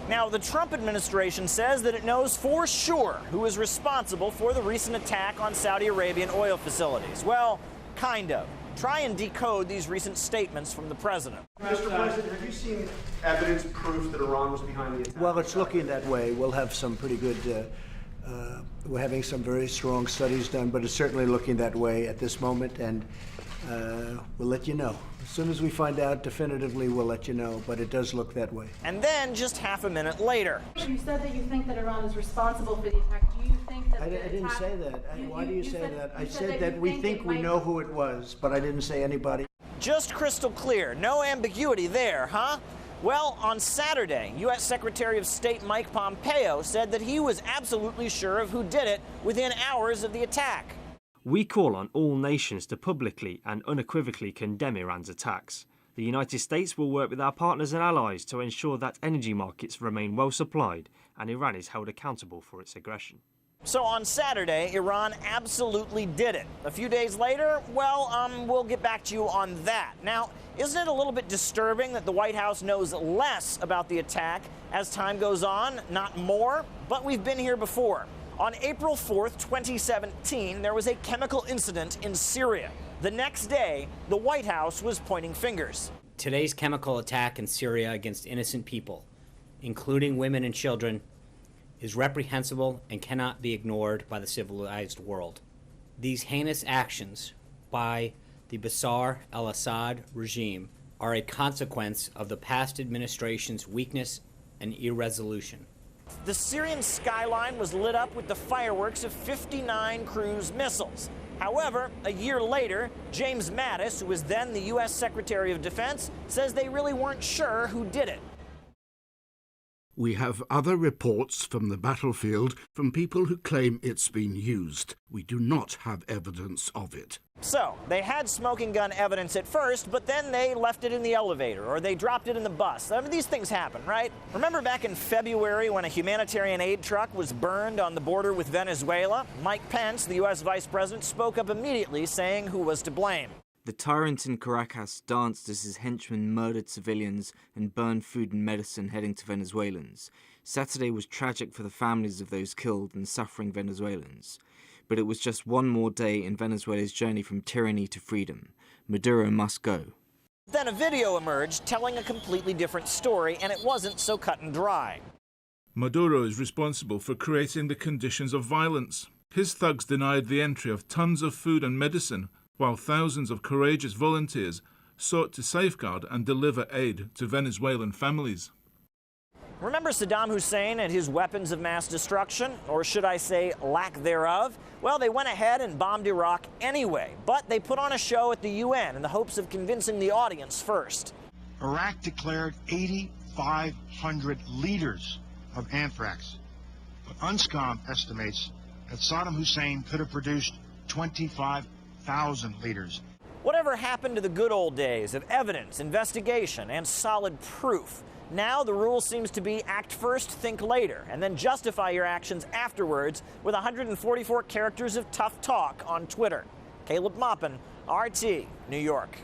Now, the Trump administration says that it knows for sure who is responsible for the recent attack on Saudi Arabian oil facilities. Well, kind of. Try and decode these recent statements from the president. Mr. President, have you seen evidence, proof that Iran was behind the attack? Well, it's looking that way. We'll have some pretty good, we're having some very strong studies done, but it's certainly looking that way at this moment, and we'll let you know. As soon as we find out definitively, we'll let you know, but it does look that way. And then, just half a minute later. You said that you think that Iran is responsible for the attack. Do you think that I didn't say that. Why do you say that? I said that we think we know who it was, but I didn't say anybody. Just crystal clear. No ambiguity there, huh? Well, on Saturday, U.S. Secretary of State Mike Pompeo said that he was absolutely sure of who did it within hours of the attack. We call on all nations to publicly and unequivocally condemn Iran's attacks. The United States will work with our partners and allies to ensure that energy markets remain well supplied and Iran is held accountable for its aggression. So on Saturday, Iran absolutely did it. A few days later, well, we'll get back to you on that. Now, isn't it a little bit disturbing that the White House knows less about the attack as time goes on, not more? But we've been here before. On April 4th, 2017, there was a chemical incident in Syria. The next day, the White House was pointing fingers. Today's chemical attack in Syria against innocent people, including women and children, is reprehensible and cannot be ignored by the civilized world. These heinous actions by the Bashar al-Assad regime are a consequence of the past administration's weakness and irresolution. The Syrian skyline was lit up with the fireworks of 59 cruise missiles. However, a year later, James Mattis, who was then the U.S. Secretary of Defense, says they really weren't sure who did it. We have other reports from the battlefield from people who claim it's been used. We do not have evidence of it. So, they had smoking gun evidence at first, but then they left it in the elevator, or they dropped it in the bus. I mean, these things happen, right? Remember back in February when a humanitarian aid truck was burned on the border with Venezuela? Mike Pence, the U.S. Vice President, spoke up immediately, saying who was to blame. The tyrant in Caracas danced as his henchmen murdered civilians and burned food and medicine heading to Venezuelans. Saturday was tragic for the families of those killed and suffering Venezuelans. But it was just one more day in Venezuela's journey from tyranny to freedom. Maduro must go. Then a video emerged telling a completely different story, and it wasn't so cut and dry. Maduro is responsible for creating the conditions of violence. His thugs denied the entry of tons of food and medicine, while thousands of courageous volunteers sought to safeguard and deliver aid to Venezuelan families. Remember Saddam Hussein and his weapons of mass destruction, or should I say lack thereof? Well, they went ahead and bombed Iraq anyway, but they put on a show at the UN in the hopes of convincing the audience first. Iraq declared 8,500 liters of anthrax, but UNSCOM estimates that Saddam Hussein could have produced 25,000 liters. Whatever happened to the good old days of evidence, investigation, and solid proof? Now the rule seems to be act first, think later, and then justify your actions afterwards with 144 characters of tough talk on Twitter. Caleb Maupin, RT, New York.